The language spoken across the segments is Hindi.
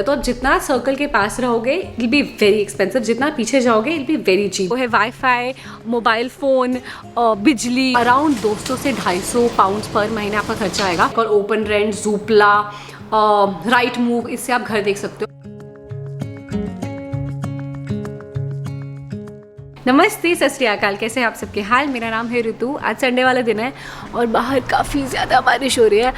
तो जितना सर्कल के पास रहोगे it will be very expensive, जितना पीछे जाओगे it will be very cheap. वो है वाईफाई, मोबाइल फ़ोन, बिजली, अराउंड 200 से 250 पाउंड्स पर महीने आपका खर्चा आएगा। और open rent, Zoopla, Rightmove, इससे आप घर देख सकते हो। नमस्ते, सत श्री अकाल, कैसे हैं आप सबके हाल। मेरा नाम है ऋतु। आज संडे वाला दिन है और बाहर काफ़ी ज़्यादा बारिश हो रही है।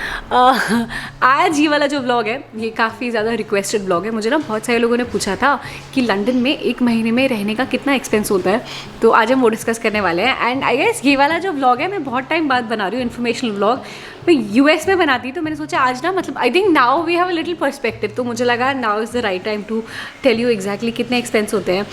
आज ये वाला जो व्लॉग है ये काफ़ी ज़्यादा रिक्वेस्टेड व्लॉग है। मुझे ना बहुत सारे लोगों ने पूछा था कि लंदन में एक महीने में रहने का कितना एक्सपेंस होता है, तो आज हम वो डिस्कस करने वाले हैं। एंड आई गेस ये वाला जो व्लॉग है मैं बहुत टाइम बाद बना रही हूँ, इन्फॉर्मेशनल व्लॉग। मैं यूएस में बनाती तो मैंने सोचा आज ना I think now we have a little perspective, तो मुझे लगा now is the right time to tell you exactly कितने एक्सपेंस होते हैं।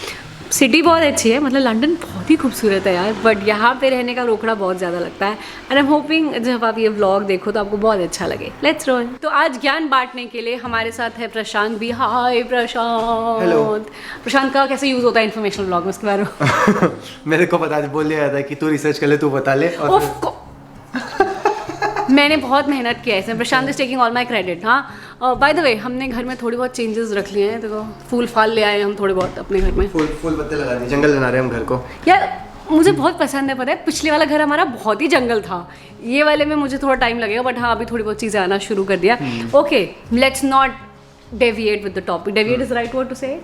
सिटी बहुत अच्छी है, मतलब लंदन बहुत ही खूबसूरत है यार, बट यहाँ पे रहने का रोकड़ा बहुत ज़्यादा लगता है। एंड आई एम होपिंग जब आप ये व्लॉग देखो तो आपको बहुत अच्छा लगे। Let's roll. तो आज ज्ञान बांटने के लिए हमारे साथ है प्रशांत भी। हाय प्रशांत। हेलो। प्रशांत का कैसे यूज़ होता है इन्फॉर्मेशनल व्लॉग में, उसके बारे में मेरे को पता बोल लिया था कि तू रिसर्च कर ले, तू बता ले। और मैंने बहुत मेहनत किया है इसमें। Prashant is taking all my credit. हाँ, बाय द वे हमने घर में थोड़ी बहुत चेंजेस रख लिए हैं, तो फूल फाल ले आए हम थोड़े बहुत अपने घर में। फूल पत्ते लगा दिए, जंगल बना रहे हैं हम घर को। यार मुझे बहुत पसंद है, पता है पिछले वाला घर हमारा बहुत ही जंगल था, ये वाले में मुझे थोड़ा टाइम लगेगा, बट हाँ अभी थोड़ी बहुत चीज़ें आना शुरू कर दिया। Okay, let's not deviate with the topic. Deviate is right word to say.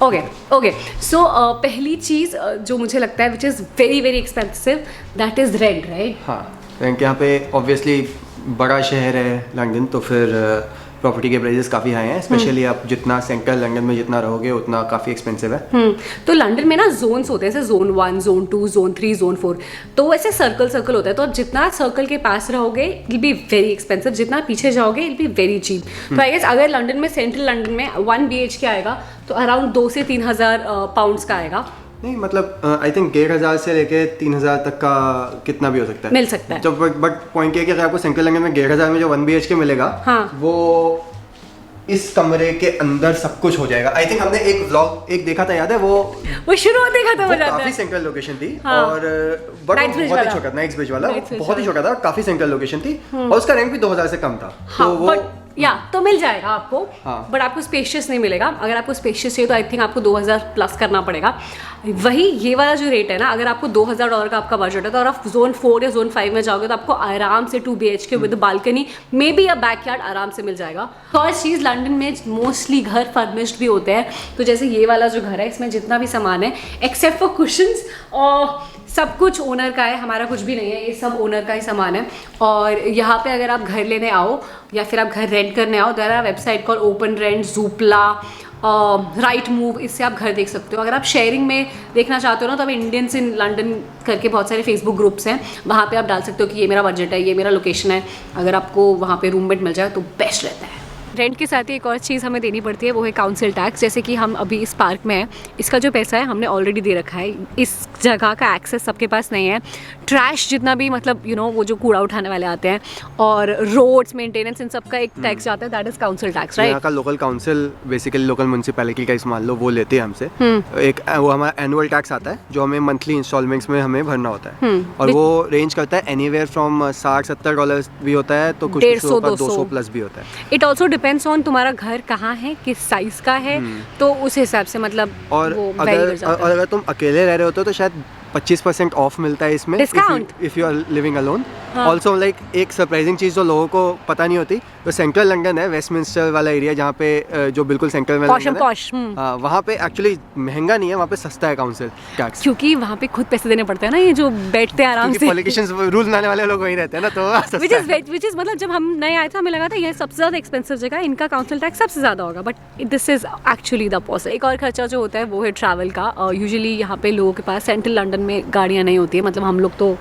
Okay so पहली चीज़ जो मुझे लगता है which is very very expensive, that is rent, right. हाँ, क्योंकि यहाँ पे ऑब्वियसली बड़ा शहर है लंदन, तो फिर प्रॉपर्टी के प्राइसेस काफ़ी हाई हैं। स्पेशली आप जितना सेंट्रल लंदन में जितना रहोगे उतना काफ़ी एक्सपेंसिव है। तो लंदन में ना जोन्स होते हैं, जैसे जोन 1, जोन 2, जोन 3, जोन 4, तो वैसे सर्कल होता है। तो आप जितना सर्कल के पास रहोगे it will be very expensive, जितना पीछे जाओगे it will be very cheap. तो आई गेस अगर लंदन में, सेंट्रल लंदन में 1 BHK आएगा तो अराउंड 2 से 3 हज़ार पाउंड्स का आएगा। नहीं मतलब आई थिंक 1,500 से लेके 3,000 तक का कितना भी हो सकता है, मिल सकता है। जब बट पॉइंट ये है कि अगर आपको सेंट्रल लंदन में 1,500 में जो 1 BHK मिलेगा, हाँ, वो इस कमरे के अंदर सब कुछ हो जाएगा। आई थिंक हमने एक व्लॉग देखा था, याद है वो शुरू होते खत्म हो जाता है। काफी सेंट्रल लोकेशन थी। हाँ। और बट बहुत ही छोटा, नाइट्स ब्रिज वाला बहुत ही छोटा था, काफी सेंट्रल लोकेशन थी और उसका रेंट भी 2,000 से कम था। हाँ, तो वो तो मिल जाएगा आपको। हाँ। बट आपको स्पेशियस नहीं मिलेगा। अगर आपको स्पेशियस चाहिए तो आई थिंक आपको 2,000 प्लस करना पड़ेगा। वही ये वाला जो रेट है ना, अगर आपको $2,000 का आपका बजट है तो अगर आप जोन 4 या जोन 5 में जाओगे तो आपको आराम से 2 BHK with balcony, may be a backyard आराम से मिल जाएगा। फर्स्ट चीज़, लंदन में मोस्टली घर फर्निश्ड भी होते हैं। तो जैसे ये वाला जो घर है इसमें जितना भी सामान है एक्सेप्ट फॉर कुशन्स और सब कुछ ओनर का है, हमारा कुछ भी नहीं है, ये सब ओनर का ही सामान है। और यहाँ पे अगर आप घर लेने आओ या फिर आप घर रेंट करने आओ, there are website call OpenRent, Zoopla, Rightmove, इससे आप घर देख सकते हो। अगर आप शेयरिंग में देखना चाहते हो ना, तो आप इंडियंस इन लंदन करके बहुत सारे फेसबुक ग्रुप्स हैं, वहाँ पे आप डाल सकते हो कि ये मेरा बजट है, ये मेरा लोकेशन है। अगर आपको वहाँ पे रूममेट मिल जाए तो बेस्ट रहता है। रेंट के साथ ही एक और चीज़ हमें देनी पड़ती है, वो है काउंसिल टैक्स। जैसे कि हम अभी इस पार्क में हैं, इसका जो पैसा है हमने ऑलरेडी दे रखा है। इस जगह का एक्सेस सबके पास नहीं है। ट्रैश जितना भी, मतलब वो जो कूड़ा उठाने वाले आते हैं और रोड्स मेंटेनेंस, इन सब का एक टैक्स जाता है, that is council tax, right. यहाँ का local council, basically local municipality का मान लो, वो लेते हैं हमसे एक, वो हमारा एनुअल टैक्स आता है जो हमें मंथली इंस्टॉलमेंट्स में हमें भरना होता है। और वो रेंज करता है एनीवेयर फ्रॉम $60-70 भी होता है, तो कुछ 200 प्लस भी होता है। इट ऑल्सो डिपेंड्स ऑन तुम्हारा घर कहाँ है, किस साइज का है, तो उस हिसाब से मतलब। और अगर तुम अकेले रह रहे होते हो तो शायद 25% ऑफ मिलता है इसमें, discount, if you are living alone. Also like एक सरप्राइजिंग चीज़ जो लोगों को पता नहीं होती, तो सेंट्रल लंदन है, वेस्टमिंस्टर वाला एरिया, जहाँ पे जो बिल्कुल सेंट्रल में वहाँ पे एक्चुअली महंगा नहीं है, वहाँ पे सस्ता है काउंसिल टैक्स, क्योंकि वहाँ पे खुद पैसे देने पड़ते हैं ना, ये जो बैठते हैं आराम से, पॉलिटिशियंस रूल बनाने वाले लोग वहीं रहते हैं ना, तो विच इज मतलब जब हम नए आए थे हमें लगा था ये सबसे ज़्यादा एक्सपेंसिव जगह, इनका काउंसिल टैक्स सबसे ज़्यादा होगा, but this is actually the possible. एक और खर्चा जो होता है वो है ट्रैवल का। यूजुअली यहाँ पे लोगों के पास सेंट्रल लंदन में गाड़ियाँ नहीं होती है, मतलब हम लोग तो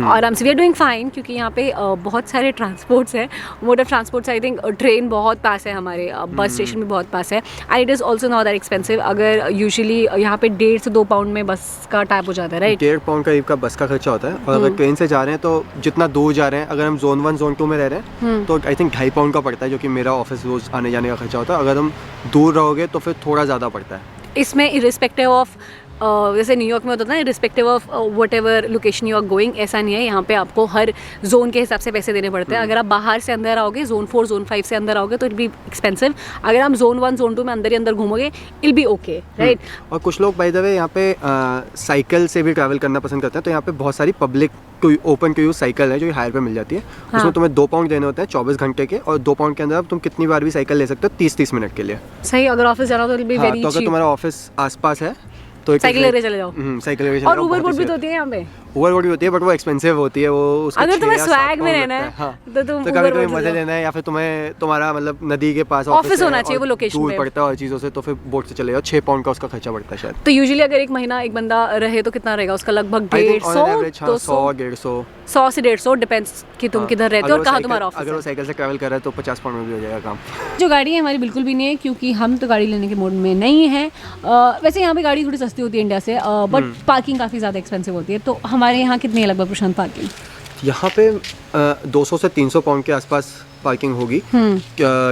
आराम से वी आर डूइंग फाइन, क्योंकि यहाँ पे बहुत सारे ट्रांसपोर्ट्स हैं, mode of transports. I think train बहुत पास है हमारे, बस स्टेशन भी बहुत पास है, and it is also not that expensive. अगर यूजुअली यहाँ पे 1.5 से 2 पाउंड में बस का टाइप हो जाता है, राइट। 1.5 पाउंड करीब का बस का खर्चा होता है। और अगर ट्रेन से जा रहे हैं तो जितना दूर जा रहे हैं, अगर हम जोन 1 जोन 2 में रह रहे हैं तो आई थिंक 2.5 पाउंड का पड़ता है, जो कि मेरा ऑफिस रोज आने जाने का खर्चा होता है। अगर हम दूर रहोगे तो फिर थोड़ा ज़्यादा पड़ता है। इसमें इरिस्पेक्टिव ऑफ जैसे न्यूयॉर्क में होता था ना, respective of whatever location you are going, ऐसा नहीं है। यहाँ पे आपको हर जोन के हिसाब से पैसे देने पड़ते हैं। अगर आप बाहर से अंदर आओगे, जोन 4 जोन 5 से अंदर आओगे तो इट बी एक्सपेंसिव। अगर आप जोन 1 जोन 2 में अंदर ही अंदर घूमोगे इल बी ओके, राइट। और कुछ लोग बाय द वे यहाँ पे साइकिल से भी ट्रैवल करना पसंद करते हैं, तो यहाँ पे बहुत सारी public open to use cycle है जो हायर पे मिल जाती है। हाँ। उसमें तुम्हें 2 पाउंड देने होते हैं 24 घंटे के, और 2 पाउंड के अंदर तुम कितनी बार भी साइकिल ले सकते हो 30-30 मिनट के लिए। सही, अगर ऑफिस जाना तो इट बी वेरी तो अगर चीप। तुम्हारा ऑफिस आसपास है तो साइकिल लेके चले जाओ। साइकिल लेके और उबर बोट भी तो होती है यहाँ पे। उबर बोट भी होती है, बट वो एक्सपेंसिव होती है। वो उसका अगर 6 तुम्हें या 7 स्वैग में पाउंड रहना है, लगता हाँ। तो तुम तो उबर कभी कभी बोट मजे ले लेना है, या फिर तुम्हारा मतलब नदी के पास ऑफिस होना है चाहिए, वो और लोकेशन दूर पे। पड़ता है और चीज़ों से, तो फिर बोट से चले जाओ। 6 पाउंड का उसका खर्चा पड़ता है शायद। तो यूजुअली अगर एक महीना एक बंदा रहे तो कितना रहेगा उसका? लगभग 150, 200, 100 से 150, डिपेंड्स कि तुम किधर रहते हो और कहाँ तुम्हारा ऑफिस अगर वो है। साइकिल से ट्रैवल कर रहा है तो 50 पाउंड में भी हो जाएगा काम। जो गाड़ी है हमारी बिल्कुल भी नहीं है, क्योंकि हम तो गाड़ी लेने के मूड में नहीं है। वैसे यहाँ पे गाड़ी थोड़ी सस्ती होती है इंडिया से, बट पार्किंग काफ़ी ज़्यादा एक्सपेंसिव होती है। तो हमारे यहाँ कितनी है लगभग प्रशांत पार्किंग? यहाँ पे 200 से 300 पाउंड के आसपास पार्किंग होगी,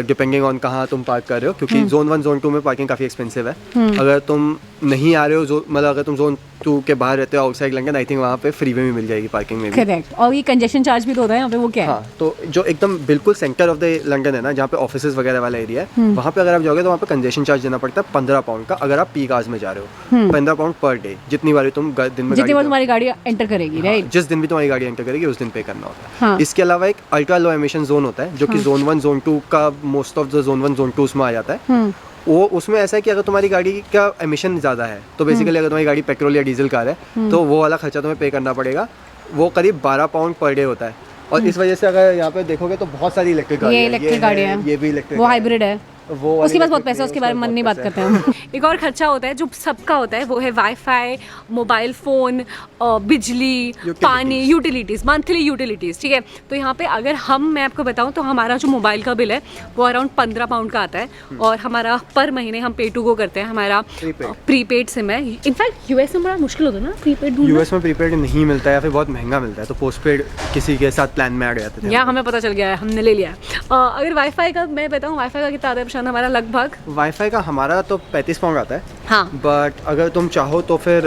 डिपेंडिंग ऑन कहाँ तुम पार्क कर रहे हो, क्योंकि जोन 1 जोन 2 में पार्किंग काफ़ी एक्सपेंसिव है। अगर तुम नहीं आ रहे हो, मतलब अगर तुम जोन 2 के बाहर रहते हो आउटसाइड लंदन, आई थिंक वहाँ पे फ्री में भी मिल जाएगी पार्किंग में भी। करेक्ट। और ये कंजेशन चार्ज भी तो होता है यहाँ पे, वो क्या है? हाँ, तो जो एकदम बिल्कुल सेंटर ऑफ द लंदन है ना, जहाँ पे ऑफिसेज वगैरह वाला एरिया है, वहाँ पे अगर आप जाओगे तो वहाँ पे कंजेशन चार्ज देना पड़ता है 15 पाउंड का, अगर आप पीक आवर्स में जा रहे हो। 15 पाउंड पर डे, जितनी बार तुम दिन में जितनी बार तुम्हारी गाड़ी एंटर करेगी, राइट। जिस दिन भी तुम्हारी गाड़ी एंटर करेगी उस दिन पे करना होता है। हाँ। इसके अलावा एक अल्ट्रा लो एमिशन जोन होता है, जो कि जोन 1 जोन 2 का most of the zone 1 zone 2 उसमें आ जाता है। वो उसमें ऐसा है कि अगर तुम्हारी गाड़ी का एमिशन ज़्यादा है तो बेसिकली अगर तुम्हारी गाड़ी पेट्रोल या डीजल कार है तो वो वाला खर्चा तुम्हें पे करना पड़ेगा। वो करीब 12 पाउंड पर डे होता है। और इस वजह से अगर यहाँ पे देखोगे तो बहुत सारी इलेक्ट्रिक गाड़ी है। ये इलेक्ट्रिक गाड़ी है, ये भी इलेक्ट्रिक, वो हाइब्रिड है। वो उसके पास बहुत पैसा है, उसके बारे में मन नहीं बात करते हैं। एक और खर्चा होता है जो सबका होता है, वो है वाईफाई, मोबाइल फ़ोन, बिजली, पानी, यूटिलिटीज़, मंथली यूटिलिटीज़, ठीक है। तो यहाँ पे अगर मैं आपको बताऊँ तो हमारा जो मोबाइल का बिल है वो अराउंड 15 पाउंड का आता है, और हमारा पर महीने हम पे टू गो करते हैं, हमारा प्रीपेड सिम है। इनफैक्ट यूएस में बड़ा मुश्किल होता है ना प्रीपेड ढूंढना। यूएस में प्रीपेड नहीं मिलता है या फिर बहुत महंगा मिलता है, तो पोस्टपेड किसी के साथ प्लान में आ जाते हैं। या हमें पता चल गया है, हमने ले लिया है। अगर वाईफाई का मैं बताऊँ, वाईफाई का कितना आता है प्रशांत? हमारा लगभग वाईफाई का हमारा तो 35 पाउंड आता है। हाँ। बट अगर तुम चाहो तो फिर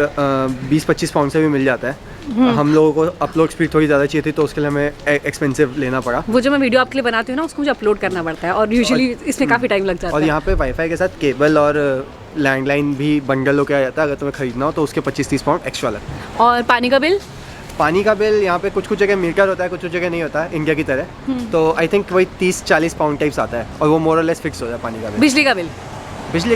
20-25 पाउंड से भी मिल जाता है। हम लोगों को अपलोड स्पीड थोड़ी ज़्यादा चाहिए थी, तो उसके लिए हमें एक्सपेंसिव लेना पड़ा। वो जो मैं वीडियो आपके लिए बनाती हूँ ना, उसको मुझे अपलोड करना पड़ता है, और यूजुअली इसमें काफ़ी टाइम लग जाता है। और यहाँ पे वाईफाई के साथ केबल और लैंडलाइन भी बंडल होकर आ जाता है। अगर तुम्हें खरीदना हो तो उसके 25-30 पाउंड एक्स्ट्रा लगता है। और पानी का बिल? पानी का बिल यहाँ पे कुछ जगह मीटर होता है, कुछ जगह नहीं होता है, इंडिया की तरह। तो आई थिंक वही 30-40 पाउंड टाइप्स आता है, और वो मोर और लेस फिक्स होता है पानी का बिल। बिजली का बिल? बिजली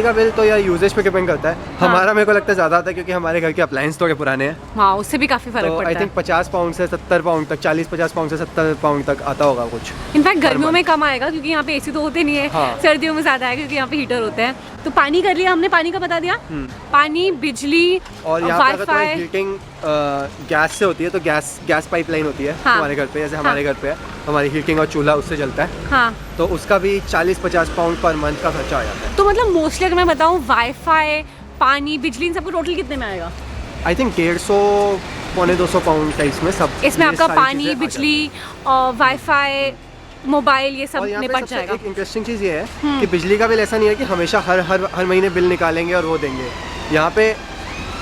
का बिल तो यार यूजेज पे डिपेंड करता है। हाँ। हमारा मेरे को लगता है ज़्यादा आता है, क्योंकि हमारे घर के अप्लायंस थोड़े पुराने हैं। हाँ, उससे भी काफ़ी फर्क पड़ता है। आई थिंक 50 पाउंड से 70 पाउंड तक, 40-50 पाउंड से 70 पाउंड तक आता होगा कुछ। इनफैक्ट गर्मियों में कम आएगा, क्योंकि यहाँ पे एसी तो होते नहीं है। हाँ। सर्दियों में ज़्यादा आएगा क्योंकि यहाँ पे हीटर होते हैं। तो पानी कर लिया हमने, पानी का बता दिया। पानी, बिजली और यहाँ पे अगर तुम्हारी हीटिंग गैस से होती है तो गैस पाइपलाइन होती है। हाँ। हमारे घर पे, जैसे हमारे घर पे है, हमारी हीटिंग और चूल्हा उससे चलता है। हाँ। तो उसका भी 40-50 पाउंड पर मंथ का खर्चा आ जाता है। तो मतलब मोस्टली अगर मैं बताऊँ, वाईफाई, पानी, बिजली, इन सबको टोटल कितने में आएगा? आई थिंक 150-200 पाउंड टाइप्स में सब। इसमें आपका पानी, बिजली, वाईफाई, मोबाइल, ये सब निपट जाएगा। एक इंटरेस्टिंग चीज़ ये है कि बिजली का बिल ऐसा नहीं है कि हमेशा हर महीने बिल निकालेंगे और वो देंगे। यहाँ पे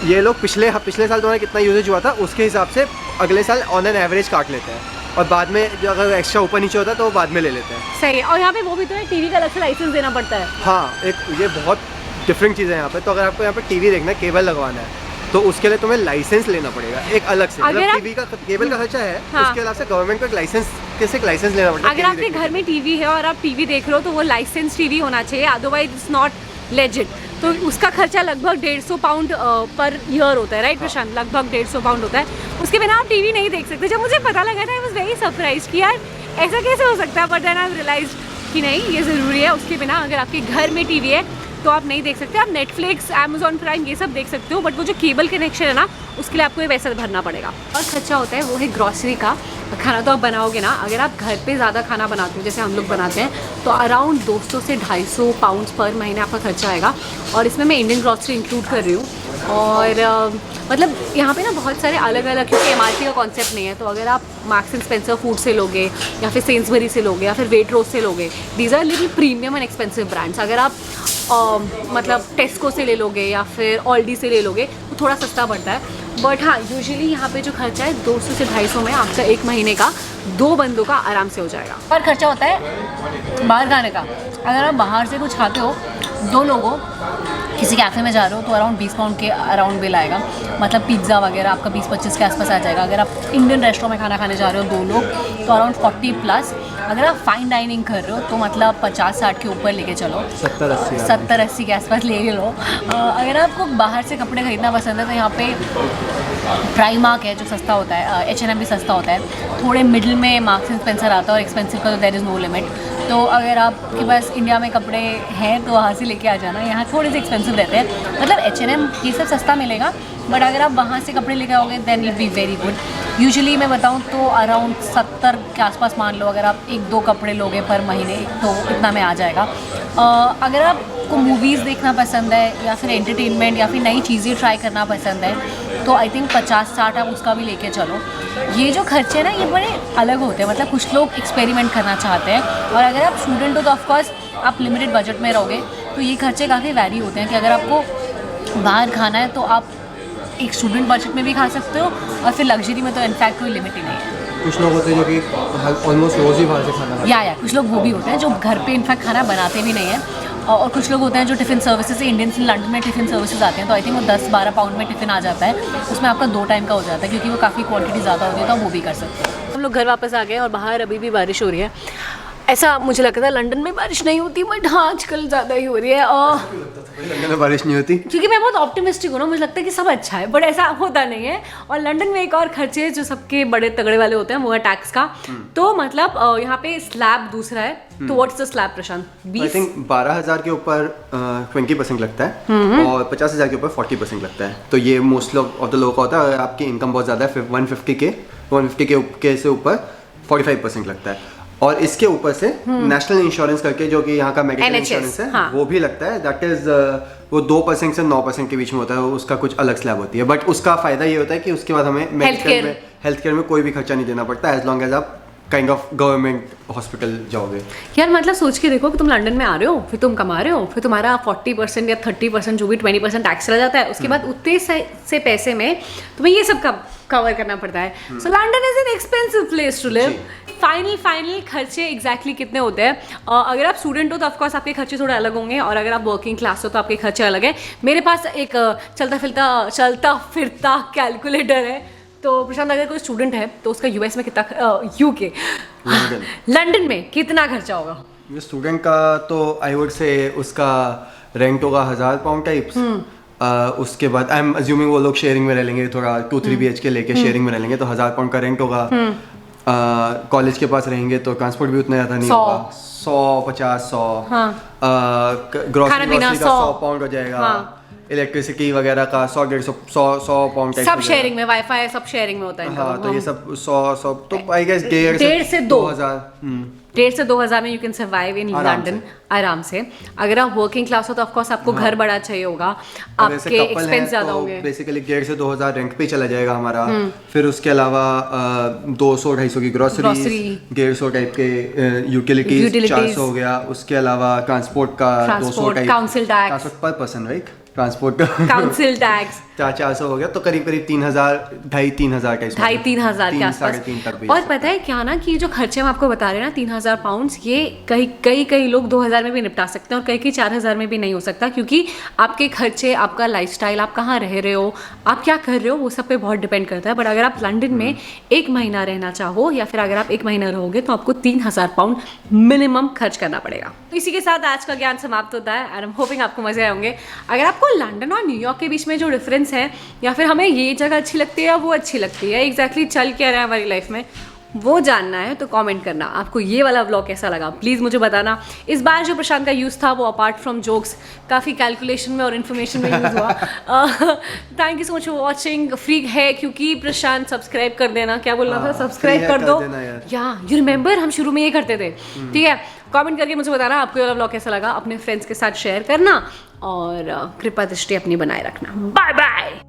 ये लोग पिछले साल तुम्हारा कितना यूजेज हुआ था उसके हिसाब से अगले साल ऑन एन एवरेज काट लेते हैं, और बाद में जो अगर एक्स्ट्रा ऊपर नीचे होता है तो वो बाद में ले लेते हैं। सही है। और यहाँ पे वो भी तो है, टीवी का अलग से लाइसेंस देना पड़ता है। हाँ, एक ये बहुत डिफरेंट चीज़ है यहाँ पे। तो अगर आपको यहाँ पे टीवी देखना है, केबल लगवाना है, तो उसके लिए तुम्हें लाइसेंस लेना पड़ेगा एक अलग से। अगर टीवी का केबल का खर्चा है, हाँ। उसके अलावा से गवर्नमेंट को एक लाइसेंस लेना पड़ता है। अगर आपके घर में टीवी है और आप टीवी देख रहे हो तो वो लाइसेंस टीवी होना चाहिए, अदरवाइज इट्स नॉट लेजिट। तो उसका खर्चा लगभग 150 पाउंड पर ईयर होता है, राइट प्रशांत? लगभग 150 पाउंड होता है। उसके बिना आप टीवी नहीं देख सकते। जब मुझे पता लगा था, आई वाज वेरी सरप्राइज कि यार ऐसा कैसे हो सकता है, बट देन आई रियलाइज कि नहीं, ये ज़रूरी है। उसके बिना अगर आपके घर में टीवी है तो आप नहीं देख सकते। आप नेटफ्लिक्स, अमेजॉन प्राइम ये सब देख सकते हो, बट वो जो केबल कनेक्शन है ना, उसके लिए आपको ये पैसा भरना पड़ेगा। और खर्चा होता है वो है ग्रॉसरी का। खाना तो आप बनाओगे ना, अगर आप घर पे ज़्यादा खाना बनाते हो जैसे हम लोग बनाते हैं, तो अराउंड 200 से 250 पाउंड पर महीने आपका खर्चा आएगा। और इसमें मैं इंडियन ग्रॉसरी इंक्लूड कर रही हूँ। और मतलब यहाँ पे ना बहुत सारे अलग अलग, क्योंकि एमआरपी का कॉन्सेप्ट नहीं है, तो अगर आप मार्क्स एंड स्पेंसर फूड से लोगे या फिर सेंसबरी से लोगे या फिर वेटरोज से लोगे, these are little premium and expensive brands. अगर आप मतलब टेस्को से ले लोगे या फिर ऑल्डी से ले लोगे तो थोड़ा सस्ता पड़ता है। बट हाँ, यूजुअली यहाँ पे जो खर्चा है 200 से 250 में आपका एक महीने का 2 बंदों का आराम से हो जाएगा। और खर्चा होता है बाहर खाने का। अगर आप बाहर से कुछ खाते हो 2 लोगों, किसी कैफ़े में जा रहे हो तो अराउंड 20 पाउंड के अराउंड बिल आएगा, मतलब पिज़्ज़ा वगैरह आपका 20-25 के आसपास आ जाएगा। अगर आप इंडियन रेस्टोरेंट में खाना खाने जा रहे हो 2 लोग तो अराउंड 40+। अगर आप फाइन डाइनिंग कर रहे हो तो मतलब 50-60 के ऊपर लेके चलो, 70-80 के आसपास ले लो। अगर आपको बाहर से कपड़े खरीदना पसंद है तो यहाँ पे प्राइमार्क है जो सस्ता होता है, H&M भी सस्ता होता है। थोड़े मिडिल में मार्क्स एंड स्पेंसर आता है और एक्सपेंसिव का तो देयर इज़ नो लिमिट। तो अगर आपके पास इंडिया में कपड़े हैं तो वहाँ से लेके आ जाना, यहाँ थोड़े से एक्सपेंसिव रहते हैं। मतलब H&M ये सब सस्ता मिलेगा, बट अगर आप वहाँ से कपड़े लेके आओगे then it be very good. Usually मैं बताऊँ तो अराउंड 70 के आसपास मान लो, अगर आप 1-2 कपड़े लोगे पर महीने तो इतना में आ जाएगा। अगर आपको मूवीज़ देखना पसंद है या फिर एंटरटेनमेंट या फिर नई चीज़ें ट्राई करना पसंद है तो आई थिंक 50-60 आप उसका भी लेके चलो। ये जो खर्चे ना ये बड़े अलग होते हैं, मतलब कुछ लोग एक्सपेरिमेंट करना चाहते हैं और अगर आप स्टूडेंट हो तो ऑफकोर्स आप लिमिटेड बजट में रहोगे तो ये खर्चे काफ़ी वैरी होते हैं कि अगर आपको बाहर खाना है तो आप एक स्टूडेंट बजट में भी खा सकते हो और फिर लग्जरी में तो इनफैक्ट कोई लिमिट ही नहीं है। कुछ लोग होते हैं जो कि ऑलमोस्ट रोज़ ही बाहर से खाना खाते हैं। या कुछ लोग वो भी होते हैं जो घर पे इनफैक्ट खाना बनाते भी नहीं है। और कुछ लोग होते हैं जो टिफ़िन सर्विसेज, इंडियन से लंदन में टिफ़िन सर्विसेज आते हैं तो आई थिंक वो 10-12 पाउंड में टिफ़िन आ जाता है, उसमें आपका 2 टाइम का हो जाता है क्योंकि वो काफ़ी क्वांटिटी ज़्यादा होती है तो आप वो भी कर सकते हैं। हम लोग घर वापस आ गए और बाहर अभी भी बारिश हो रही है। ऐसा मुझे लगता है लंदन में बारिश नहीं होती, बट हाँ आजकल ज़्यादा ही हो रही है। और लंदन में बारिश नहीं होती क्योंकि मैं बहुत ऑप्टिमिस्टिक हूँ ना, मुझे लगता है कि सब अच्छा है, बट ऐसा होता नहीं है। और लंदन में एक और खर्चे जो सबके बड़े तगड़े वाले होते हैं वो है टैक्स का। तो मतलब यहाँ पे स्लैब दूसरा है। तो what's the slab Prashant? 20 I think 12,000 के ऊपर 20% लगता है और 50,000 के ऊपर 40% लगता है। तो ये मोस्ट ऑफ द लोगों का होता है। अगर आपकी इनकम बहुत ज़्यादा है 150 के से ऊपर 45% लगता है। और इसके ऊपर से नेशनल इंश्योरेंस करके जो कि यहाँ का मेडिकल इंश्योरेंस है, हाँ। वो भी लगता है। दैट इज वो 2% से 9% के बीच में होता है, उसका कुछ अलग स्लैब होती है। बट उसका फायदा ये होता है कि उसके बाद हमें हेल्थ केयर में कोई भी खर्चा नहीं देना पड़ता एज लॉन्ग एज आप काइंड ऑफ गवर्नमेंट हॉस्पिटल जाओगे। यार मतलब सोच के देखो कि तुम लंदन में आ रहे हो, फिर तुम कमा रहे हो, फिर तुम्हारा 40% या 30% जो भी 20% टैक्स चला जाता है, उसके बाद उतने से पैसे में तुम्हें ये सब कवर करना पड़ता है। So London is an expensive place to live. Final खर्चे एग्जैक्टली कितने होते हैं? अगर आप स्टूडेंट हो तो ऑफकोर्स आपके खर्चे थोड़े अलग होंगे और अगर आप वर्किंग क्लास हो तो आपके खर्चे अलग है। मेरे पास एक चलता फिरता कैलकुलेटर है। तो प्रशांत अगर कोई स्टूडेंट है तो उसका यूएस में कितना, यूके लंदन में कितना खर्चा होगा? ये स्टूडेंट का तो आई वुड से उसका रेंट होगा 1,000 पाउंड टाइप्स। उसके बाद आई एम अज्यूमिंग वो लोग शेयरिंग में रह लेंगे, थोड़ा 2-3 BHK लेके शेयरिंग में रह लेंगे तो 1,000 पाउंड का रेंट होगा। कॉलेज के पास रहेंगे तो ट्रांसपोर्ट भी उतना ज़्यादा नहीं होगा, 100-50-100। ग्रोसरी का 100 पाउंड हो जाएगा। इलेक्ट्रिसिटी वगैरह का 100-150 पाउंड सब शेयरिंग में, वाईफाई सब शेयरिंग में होता है। हाँ, तो ये सब 100 तो आई गेस 1,500 से 2,000 में you can survive in London आराम से। अगर आप वर्किंग क्लास हो तो ऑफकोर्स आपको घर बड़ा चाहिए होगा, आपके एक्सपेंस ज्यादा होंगे। बेसिकली 1,500 से 2,000 रेंट पे चला जाएगा हमारा। फिर उसके अलावा 200-250 की ग्रोसरी, 150 टाइप के यूटिलिटीज 400 हो गया। उसके अलावा ट्रांसपोर्ट का 200 टाइप, काउंसिल टैक्स पर पर्सन, राइट? ट्रांसपोर्ट का काउंसिल टैक्स 400 हो गया तो करीब 3,000, 2,500-3,000 टाइप, 2,500 के आसपास। और पता है क्या ना कि जो खर्चे हम आपको बता रहे हैं ना 3,000 पाउंड, ये कई लोग 2,000 में भी निपटा सकते हैं और कई 4,000 में भी नहीं हो सकता, क्योंकि आपके खर्चे, आपका लाइफस्टाइल, आप कहाँ रह रहे हो, आप क्या कर रहे हो, वो सब पे बहुत डिपेंड करता है। बट अगर आप लंदन में 1 महीना रहना चाहो या फिर अगर आप 1 महीना रहोगे तो आपको 3,000 पाउंड मिनिमम खर्च करना पड़ेगा। तो इसी के साथ आज का ज्ञान समाप्त होता है। आई एम होपिंग आपको मजे आए होंगे। अगर आपको लंदन और न्यूयॉर्क के बीच में जो डिफरेंस है या फिर हमें ये जगह अच्छी लगती है या वो अच्छी लगती है, एग्जैक्टली चल क्या रहा है हमारी लाइफ में, वो जानना है तो कमेंट करना। आपको ये वाला व्लॉग कैसा लगा प्लीज़ मुझे बताना। इस बार जो प्रशांत का यूज़ था वो अपार्ट फ्रॉम जोक्स काफ़ी कैलकुलेशन में और इन्फॉर्मेशन में यूज़ हुआ। Thank you so much for watching. Free है क्योंकि प्रशांत, सब्सक्राइब कर देना। क्या बोलना था? सब्सक्राइब कर दो। या यू रिमेंबर हम शुरू में ये करते थे, ठीक है? कमेंट करके मुझे बताना आपको ये वाला व्लॉग कैसा लगा। अपने फ्रेंड्स के साथ शेयर करना और कृपा दृष्टि अपनी बनाए रखना। Bye bye.